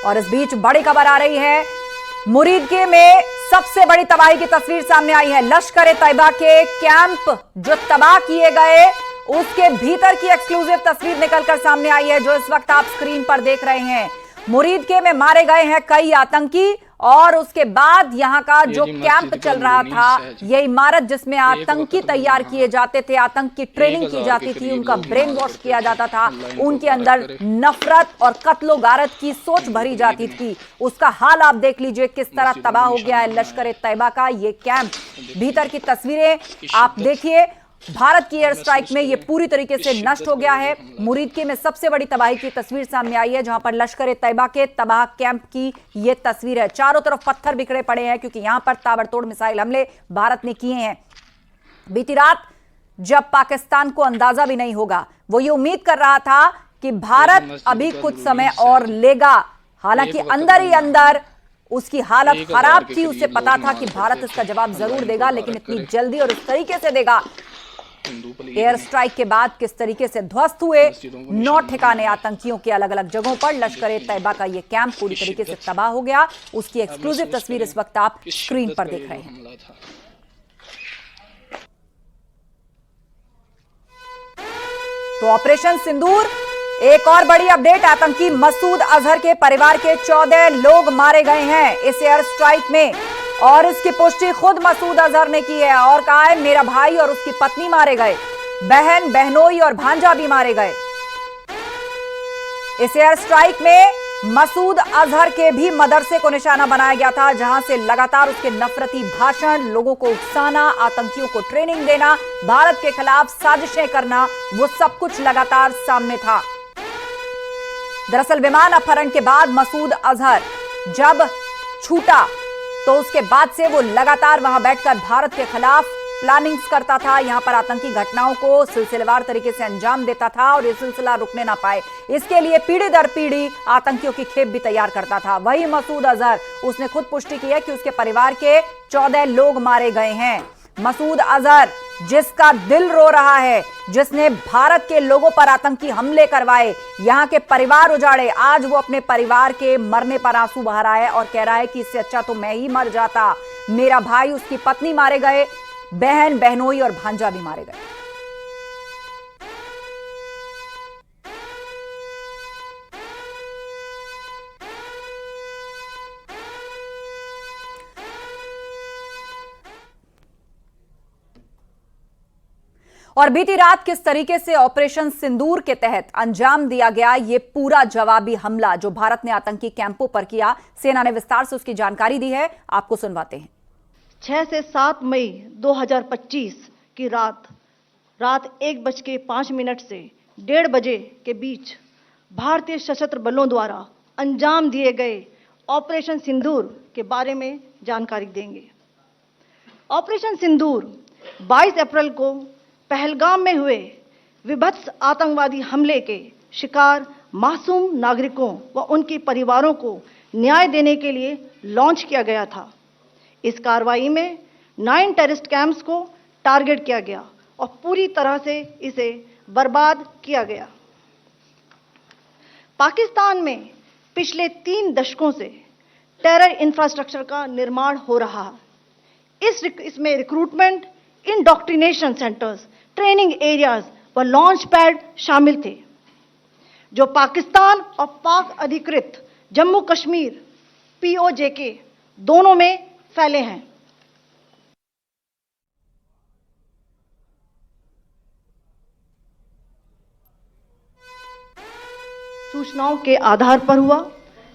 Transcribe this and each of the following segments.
और इस बीच बड़ी खबर आ रही है, मुरीदके में सबसे बड़ी तबाही की तस्वीर सामने आई है। लश्कर-ए-तैयबा के कैंप जो तबाह किए गए, उसके भीतर की एक्सक्लूसिव तस्वीर निकलकर सामने आई है, जो इस वक्त आप स्क्रीन पर देख रहे हैं। मुरीदके में मारे गए हैं कई आतंकी, और उसके बाद यहां का जो कैंप चल रहा था, ये इमारत जिसमें आतंकी तैयार किए जाते थे, आतंक की ट्रेनिंग की जाती थी, उनका ब्रेन वॉश किया जाता था, उनके अंदर नफरत और कत्लो गारत की सोच भरी जाती थी, उसका हाल आप देख लीजिए किस तरह तबाह हो गया है लश्कर-ए-तैयबा का ये कैंप। भीतर की तस्वीरें आप देखिए, भारत की एयर स्ट्राइक में यह पूरी तरीके से नष्ट हो गया है। मुरीदके में सबसे बड़ी तबाही की तस्वीर सामने आई है, जहां पर लश्कर-ए-तैयबा के तबाह कैंप की यह तस्वीर है। चारों तरफ पत्थर बिखरे पड़े हैं, क्योंकि यहां पर ताबड़तोड़ मिसाइल हमले भारत ने किए हैं। बीती रात जब पाकिस्तान को अंदाजा भी नहीं होगा, वो ये उम्मीद कर रहा था कि भारत अभी कुछ समय और लेगा, हालांकि अंदर ही अंदर उसकी हालत खराब थी। उसे पता था कि भारत इसका जवाब जरूर देगा, लेकिन इतनी जल्दी और इस तरीके से देगा। एयर स्ट्राइक के बाद किस तरीके से ध्वस्त हुए 9 ठिकाने आतंकियों के अलग अलग जगहों पर। लश्कर-ए-तैयबा का यह कैंप पूरी तरीके से तबाह हो गया। उसकी एक्सक्लूसिव तस्वीर इस वक्त आप स्क्रीन पर देख रहे हैं। तो ऑपरेशन सिंदूर, एक और बड़ी अपडेट, आतंकी मसूद अजहर के परिवार के 14 लोग मारे गए हैं इस एयर स्ट्राइक में, और इसकी पुष्टि खुद मसूद अजहर ने की है और कहा है मेरा भाई और उसकी पत्नी मारे गए, बहन, बहनोई और भांजा भी मारे गए। इस एयर स्ट्राइक में मसूद अजहर के भी मदरसे को निशाना बनाया गया था, जहां से लगातार उसके नफरती भाषण, लोगों को उकसाना, आतंकियों को ट्रेनिंग देना, भारत के खिलाफ साजिशें करना, वो सब कुछ लगातार सामने था। दरअसल विमान अपहरण के बाद मसूद अजहर जब छूटा, तो उसके बाद से वो लगातार वहां बैठकर भारत के खिलाफ प्लानिंग्स करता था, यहां पर आतंकी घटनाओं को सिलसिलेवार तरीके से अंजाम देता था, और ये सिलसिला रुकने ना पाए, इसके लिए पीढ़ी दर पीढ़ी आतंकियों की खेप भी तैयार करता था। वही मसूद अजहर, उसने खुद पुष्टि की है कि उसके परिवार के 14 लोग मारे गए हैं। मसूद अजहर, जिसका दिल रो रहा है, जिसने भारत के लोगों पर आतंकी हमले करवाए, यहां के परिवार उजाड़े, आज वो अपने परिवार के मरने पर आंसू बहा रहा है और कह रहा है कि इससे अच्छा तो मैं ही मर जाता। मेरा भाई, उसकी पत्नी मारे गए, बहन, बहनोई और भांजा भी मारे गए। और बीती रात किस तरीके से ऑपरेशन सिंदूर के तहत अंजाम दिया गया ये पूरा जवाबी हमला जो भारत ने आतंकी कैंपों पर किया, सेना ने विस्तार से उसकी जानकारी दी है, आपको सुनवाते हैं। 6 से 7 मई 2025 की रात 1:05 से 1:30 बजे के बीच भारतीय सशस्त्र बलों द्वारा अंजाम दिए गए ऑपरेशन सिंदूर के बारे में जानकारी देंगे। ऑपरेशन सिंदूर 22 अप्रैल को पहलगाम में हुए विभत्स आतंकवादी हमले के शिकार मासूम नागरिकों व उनके परिवारों को न्याय देने के लिए लॉन्च किया गया था। इस कार्रवाई में 9 टेररिस्ट कैंप्स को टारगेट किया गया और पूरी तरह से इसे बर्बाद किया गया। पाकिस्तान में पिछले 3 दशकों से टेरर इंफ्रास्ट्रक्चर का निर्माण हो रहा है। इसमें recruitment, indoctrination centres, training areas व लॉन्च पैड शामिल थे, जो पाकिस्तान और पाक अधिकृत जम्मू कश्मीर POJK दोनों में फैले हैं। सूचनाओं के आधार पर हुआ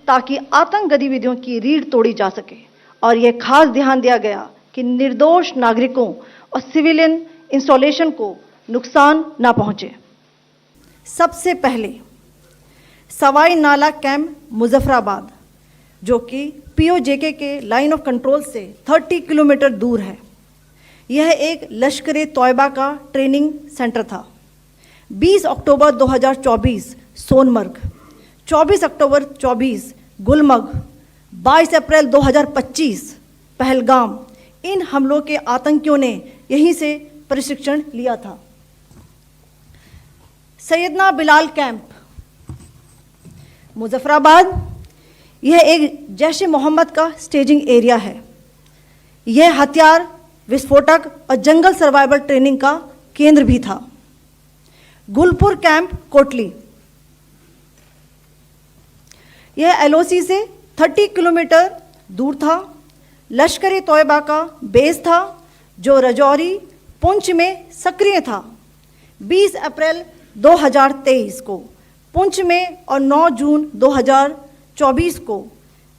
ताकि आतंक गतिविधियों की रीढ़ तोड़ी जा सके, और यह खास ध्यान दिया गया कि निर्दोष नागरिकों और सिविलियन इंस्टॉलेशन को नुकसान ना पहुंचे। सबसे पहले सवाई नाला कैंप मुजफ्फराबाद, जो कि POJK के लाइन ऑफ कंट्रोल से 30 किलोमीटर दूर है, यह एक लश्कर-ए-तैयबा का ट्रेनिंग सेंटर था। 20 अक्टूबर 2024 सोनमर्ग, 24 अक्टूबर 24 गुलमर्ग, 22 अप्रैल 2025 पहलगाम, इन हमलों के आतंकियों ने यहीं से प्रशिक्षण लिया था। सैयदना बिलाल कैंप मुजफ्फराबाद, यह एक जैश ए मोहम्मद का स्टेजिंग एरिया है। यह हथियार, विस्फोटक और जंगल सर्वाइवल ट्रेनिंग का केंद्र भी था। गुलपुर कैंप कोटली, यह एलओसी से 30 किलोमीटर दूर था। लश्कर तोयबा का बेस था जो रजौरी, पुंछ में सक्रिय था। 20 अप्रैल 2023 को पुंछ में और 9 जून 2024 को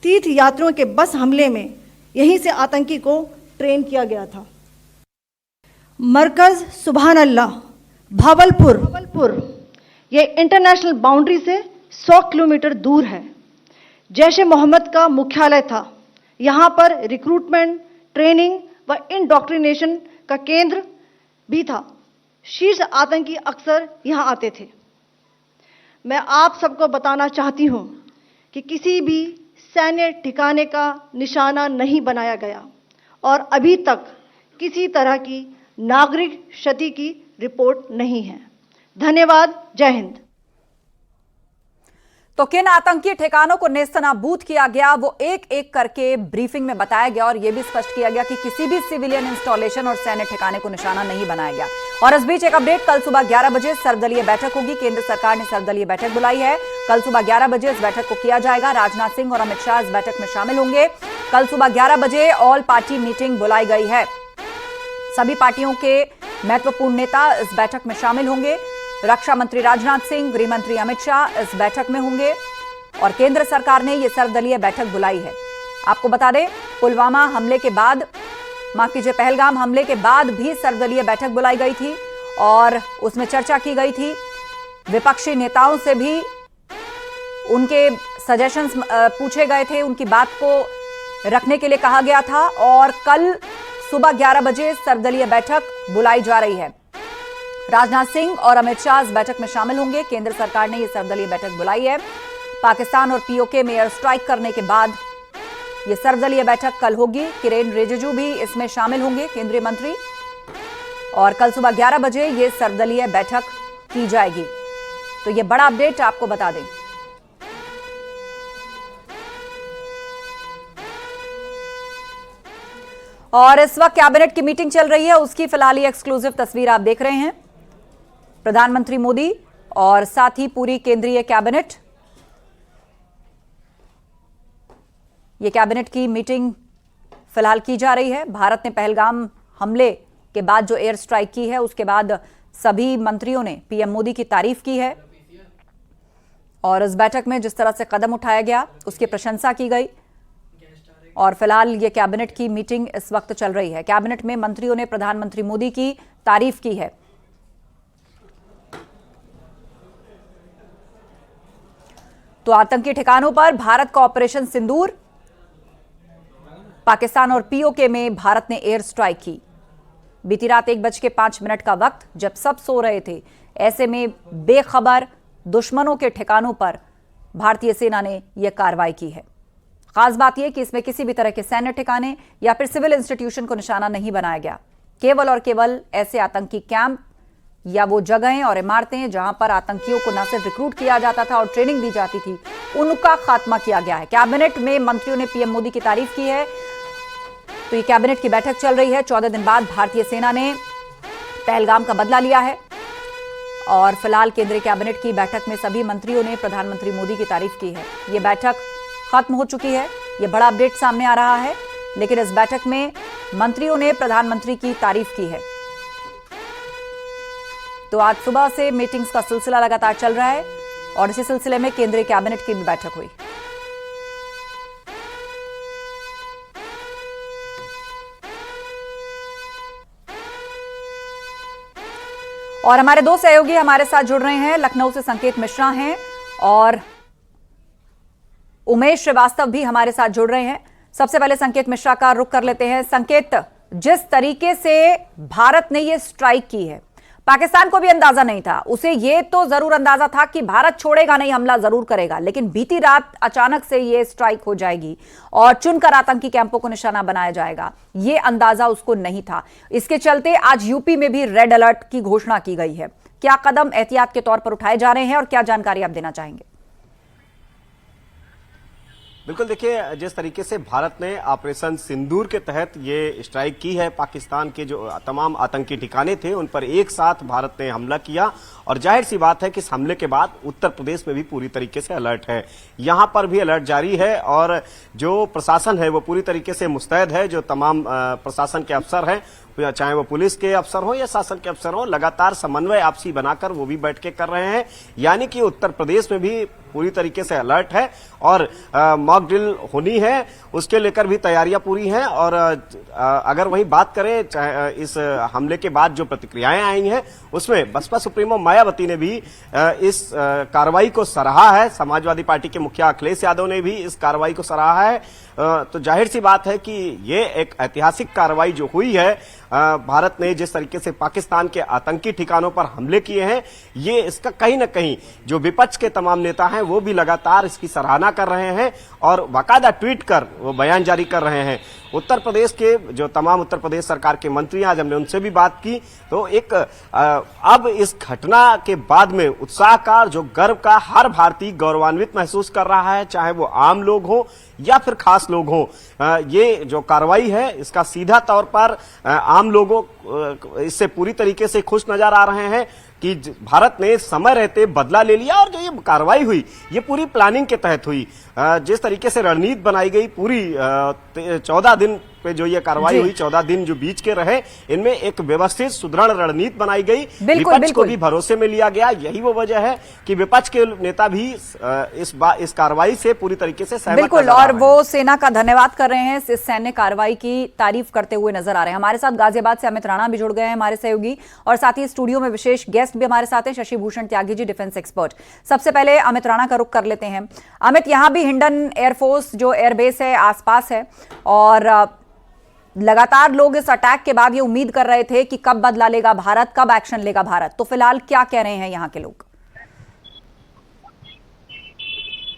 तीर्थ यात्रियों के बस हमले में यहीं से आतंकी को ट्रेन किया गया था। मरकज सुभान अल्लाह, भावलपुर, यह इंटरनेशनल बाउंड्री से 100 किलोमीटर दूर है। जैश ए मोहम्मद का मुख्यालय था। यहाँ पर रिक्रूटमेंट, ट्रेनिंग व इंडॉक्ट्रिनेशन का केंद्र भी था। शीर्ष आतंकी अक्सर यहाँ आते थे। मैं आप सबको बताना चाहती हूँ कि किसी भी सैन्य ठिकाने का निशाना नहीं बनाया गया और अभी तक किसी तरह की नागरिक क्षति की रिपोर्ट नहीं है। धन्यवाद। जय हिंद। तो किन आतंकी ठिकानों को नेस्तनाबूद किया गया वो एक एक करके ब्रीफिंग में बताया गया और यह भी स्पष्ट किया गया कि किसी भी सिविलियन इंस्टॉलेशन और सैन्य ठिकाने को निशाना नहीं बनाया गया। और इस बीच एक अपडेट, कल सुबह 11 बजे सर्वदलीय बैठक होगी। केंद्र सरकार ने सर्वदलीय बैठक बुलाई है। कल सुबह 11 बजे इस बैठक को किया जाएगा। राजनाथ सिंह और अमित शाह इस बैठक में शामिल होंगे। कल सुबह 11 बजे ऑल पार्टी मीटिंग बुलाई गई है। सभी पार्टियों के महत्वपूर्ण नेता इस बैठक में शामिल होंगे। रक्षा मंत्री राजनाथ सिंह, गृह मंत्री अमित शाह इस बैठक में होंगे और केंद्र सरकार ने यह सर्वदलीय बैठक बुलाई है। आपको बता दें, पुलवामा हमले के बाद, माफ कीजिए, पहलगाम हमले के बाद भी सर्वदलीय बैठक बुलाई गई थी और उसमें चर्चा की गई थी। विपक्षी नेताओं से भी उनके सजेशंस पूछे गए थे, उनकी बात को रखने के लिए कहा गया था और कल सुबह 11 बजे सर्वदलीय बैठक बुलाई जा रही है। राजनाथ सिंह और अमित शाह इस बैठक में शामिल होंगे। केंद्र सरकार ने यह सर्वदलीय बैठक बुलाई है। पाकिस्तान और पीओके में एयर स्ट्राइक करने के बाद यह सर्वदलीय बैठक कल होगी। किरेन रिजिजू भी इसमें शामिल होंगे, केंद्रीय मंत्री, और कल सुबह 11 बजे यह सर्वदलीय बैठक की जाएगी। तो यह बड़ा अपडेट आपको बता दें। और इस वक्त कैबिनेट की मीटिंग चल रही है, उसकी फिलहाल ये एक्सक्लूसिव तस्वीर आप देख रहे हैं। प्रधानमंत्री मोदी और साथ ही पूरी केंद्रीय कैबिनेट, ये कैबिनेट की मीटिंग फिलहाल की जा रही है। भारत ने पहलगाम हमले के बाद जो एयर स्ट्राइक की है उसके बाद सभी मंत्रियों ने पीएम मोदी की तारीफ की है और इस बैठक में जिस तरह से कदम उठाया गया उसकी प्रशंसा की गई। और फिलहाल ये कैबिनेट की मीटिंग इस वक्त चल रही है। कैबिनेट में मंत्रियों ने प्रधानमंत्री मोदी की तारीफ की है। तो आतंकी ठिकानों पर भारत का ऑपरेशन सिंदूर, पाकिस्तान और पीओके में भारत ने एयर स्ट्राइक की। बीती रात 1:05 का वक्त, जब सब सो रहे थे, ऐसे में बेखबर दुश्मनों के ठिकानों पर भारतीय सेना ने यह कार्रवाई की है। खास बात यह कि इसमें किसी भी तरह के सैन्य ठिकाने या फिर सिविल इंस्टीट्यूशन को निशाना नहीं बनाया गया। केवल और केवल ऐसे आतंकी कैंप या वो जगहें और इमारतें जहां पर आतंकियों को न सिर्फ रिक्रूट किया जाता था और ट्रेनिंग दी जाती थी, उनका खात्मा किया गया है। कैबिनेट में मंत्रियों ने पीएम मोदी की तारीफ की है। तो ये कैबिनेट की बैठक चल रही है। 14 दिन बाद भारतीय सेना ने पहलगाम का बदला लिया है और फिलहाल केंद्रीय कैबिनेट की बैठक में सभी मंत्रियों ने प्रधानमंत्री मोदी की तारीफ की है। ये बैठक खत्म हो चुकी है। यह बड़ा अपडेट सामने आ रहा है, लेकिन इस बैठक में मंत्रियों ने प्रधानमंत्री की तारीफ की है। तो आज सुबह से मीटिंग्स का सिलसिला लगातार चल रहा है और इसी सिलसिले में केंद्रीय कैबिनेट की भी बैठक हुई। और हमारे दो सहयोगी हमारे साथ जुड़ रहे हैं। लखनऊ से संकेत मिश्रा हैं और उमेश श्रीवास्तव भी हमारे साथ जुड़ रहे हैं। सबसे पहले संकेत मिश्रा का रुख कर लेते हैं। संकेत, जिस तरीके से भारत ने यह स्ट्राइक की है, पाकिस्तान को भी अंदाजा नहीं था। उसे यह तो जरूर अंदाजा था कि भारत छोड़ेगा नहीं, हमला जरूर करेगा, लेकिन बीती रात अचानक से यह स्ट्राइक हो जाएगी और चुनकर आतंकी कैंपों को निशाना बनाया जाएगा, यह अंदाजा उसको नहीं था। इसके चलते आज यूपी में भी रेड अलर्ट की घोषणा की गई है। क्या कदम एहतियात के तौर पर उठाए जा रहे हैं और क्या जानकारी आप देना चाहेंगे? बिल्कुल, देखिए जिस तरीके से भारत ने ऑपरेशन सिंदूर के तहत ये स्ट्राइक की है, पाकिस्तान के जो तमाम आतंकी ठिकाने थे उन पर एक साथ भारत ने हमला किया और जाहिर सी बात है कि इस हमले के बाद उत्तर प्रदेश में भी पूरी तरीके से अलर्ट है। यहां पर भी अलर्ट जारी है और जो प्रशासन है वो पूरी तरीके से मुस्तैद है। जो तमाम प्रशासन के अफसर हैं, चाहे वो पुलिस के अफसर हो या शासन के अफसर हो, लगातार समन्वय आपसी बनाकर वो भी बैठकें कर रहे हैं। यानी कि उत्तर प्रदेश में भी पूरी तरीके से अलर्ट है और मॉक ड्रिल होनी है, उसके लेकर भी तैयारियां पूरी हैं। और अगर वही बात करें इस हमले के बाद जो प्रतिक्रियाएं आई हैं उसमें बसपा सुप्रीमो मायावती ने भी इस कार्रवाई को सराहा है। समाजवादी पार्टी के मुखिया अखिलेश यादव ने भी इस कार्रवाई को सराहा है। तो जाहिर सी बात है कि ये एक ऐतिहासिक कार्रवाई जो हुई है, भारत ने जिस तरीके से पाकिस्तान के आतंकी ठिकानों पर हमले किए हैं, ये इसका कहीं ना कहीं जो विपक्ष के तमाम नेता हैं वो भी लगातार इसकी सराहना कर रहे हैं और बाकायदा ट्वीट कर वो बयान जारी कर रहे हैं। उत्तर प्रदेश के जो तमाम उत्तर प्रदेश सरकार के मंत्री, आज हमने उनसे भी बात की, तो एक अब इस घटना के बाद में उत्साह का, जो गर्व का, हर भारतीय गौरवान्वित महसूस कर रहा है, चाहे वो आम लोग हो या फिर खास लोग हो। ये जो कार्रवाई है इसका सीधा तौर पर आम लोगों इससे पूरी तरीके से खुश नजर आ रहे हैं कि भारत ने समय रहते बदला ले लिया और जो ये कार्रवाई हुई ये पूरी प्लानिंग के तहत हुई। जिस तरीके से रणनीति बनाई गई, पूरी 14 दिन पे जो ये कार्रवाई हुई, 14 दिन जो बीच के रहे, इनमें एक व्यवस्थित सुदृढ़ रणनीति बनाई गई, विपक्ष को भी भरोसे में लिया गया। यही वो वजह है कि विपक्ष के नेता भी इस कार्रवाई से पूरी तरीके से सहमत बिल्कुल, और वो सेना का धन्यवाद कर रहे हैं, इस सैन्य कार्रवाई की तारीफ करते हुए नजर आ रहे हैं। हमारे साथ गाजियाबाद से अमित राणा भी जुड़ गए हैं, हमारे सहयोगी, और साथ ही स्टूडियो में विशेष गेस्ट भी हमारे साथ हैं, शशि भूषण त्यागी जी, डिफेंस एक्सपर्ट। सबसे पहले अमित राणा का रुख कर लेते हैं। अमित, यहां भी हिंडन एयरफोर्स जो एयरबेस है आसपास है और लगातार लोग इस अटैक के बाद ये उम्मीद कर रहे थे कि कब बदला लेगा भारत, कब एक्शन लेगा भारत। तो फिलहाल क्या कह रहे हैं यहां के लोग?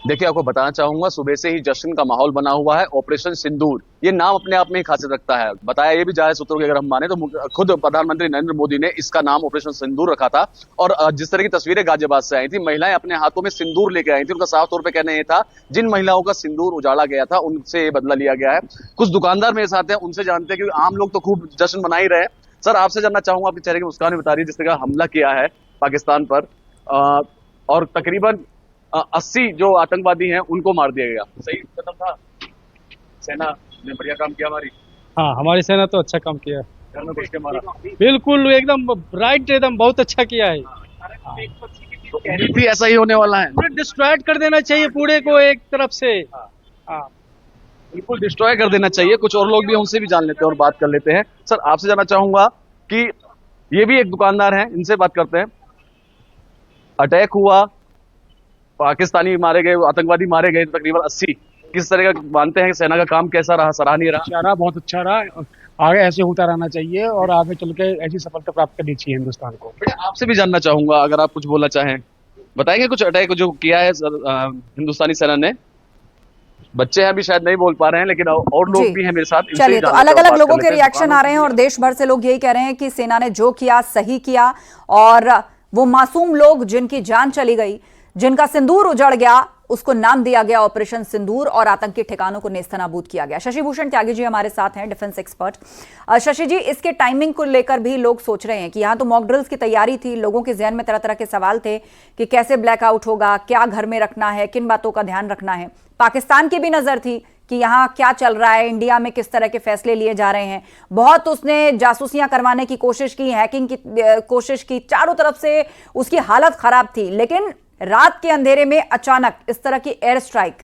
देखिए, आपको बताना चाहूंगा, सुबह से ही जश्न का माहौल बना हुआ है। ऑपरेशन सिंदूर, ये नाम अपने आप में ही खासियत रखता है। बताया ये भी जा रहा है सूत्रों की अगर हम माने तो खुद प्रधानमंत्री नरेंद्र मोदी ने इसका नाम ऑपरेशन सिंदूर रखा था। और जिस तरह की तस्वीरें गाजियाबाद से आई थी, महिलाएं अपने हाथों में सिंदूर लेके आई थी। उनका साफ तौर पर कहना ये था, जिन महिलाओं का सिंदूर उजाड़ा गया था उनसे ये बदला लिया गया है। कुछ दुकानदार मेरे साथ हैं, उनसे जानते हैं, क्योंकि आम लोग तो खूब जश्न मना ही रहे। सर, आपसे जानना चाहूंगा, आपके चेहरे की मुस्कान बता रही है जिस तरह का हमला किया है पाकिस्तान पर, और तकरीबन 80 जो आतंकवादी हैं उनको मार दिया गया। सही कदम था, सेना ने बढ़िया काम किया हमारी। हाँ, हमारी सेना तो अच्छा काम किया है। घर में घुस के मारा, बिल्कुल एकदम राइट, एकदम बहुत अच्छा किया है। तो उम्मीद भी ऐसा ही होने वाला है। पूरे डिस्ट्रॉयड कर देना चाहिए पूरे को एक तरफ से। हाँ, बिल्कुल डिस्ट्रॉय कर देना चाहिए। कुछ और लोग भी, उनसे भी जान लेते हैं और बात कर लेते हैं। सर, आपसे जानना चाहूंगा कि ये भी एक दुकानदार हैं, इनसे बात करते हैं। अटैक हुआ, पाकिस्तानी मारे गए, आतंकवादी मारे गए तकरीबन 80। किस तरह का मानते हैं कि सेना का काम कैसा रहा, सराहनीय रहा? बहुत अच्छा रहा, आगे ऐसे होता रहना चाहिए और आगे चल के ऐसी सफलता प्राप्त करनी चाहिए हिंदुस्तान को। आपसे भी जानना चाहूंगा, अगर आप कुछ बोलना चाहें, बताएंगे कुछ अटैक जो किया है हिंदुस्तानी सेना ने। बच्चे हैं अभी शायद नहीं बोल पा रहे हैं, लेकिन और लोग भी हैं मेरे साथ। चलिए, तो अलग अलग लोगों के रिएक्शन आ रहे हैं और देश भर से लोग यही कह रहे हैं कि सेना ने जो किया सही किया, और वो मासूम लोग जिनकी जान चली गई, जिनका सिंदूर उजड़ गया, उसको नाम दिया गया ऑपरेशन सिंदूर और आतंकी ठिकानों को नेस्तनाबूद किया गया। शशि भूषण त्यागी जी हमारे साथ हैं, डिफेंस एक्सपर्ट। शशि जी, इसके टाइमिंग को लेकर भी लोग सोच रहे हैं कि यहां तो मॉक ड्रिल्स की तैयारी थी, लोगों के जहन में तरह तरह के सवाल थे कि कैसे ब्लैकआउट होगा, क्या घर में रखना है, किन बातों का ध्यान रखना है। पाकिस्तान की भी नजर थी कि यहाँ क्या चल रहा है, इंडिया में किस तरह के फैसले लिए जा रहे हैं। बहुत उसने जासूसियां करवाने की कोशिश की, हैकिंग की कोशिश की, चारों तरफ से उसकी हालत खराब थी। लेकिन रात के अंधेरे में अचानक इस तरह की एयर स्ट्राइक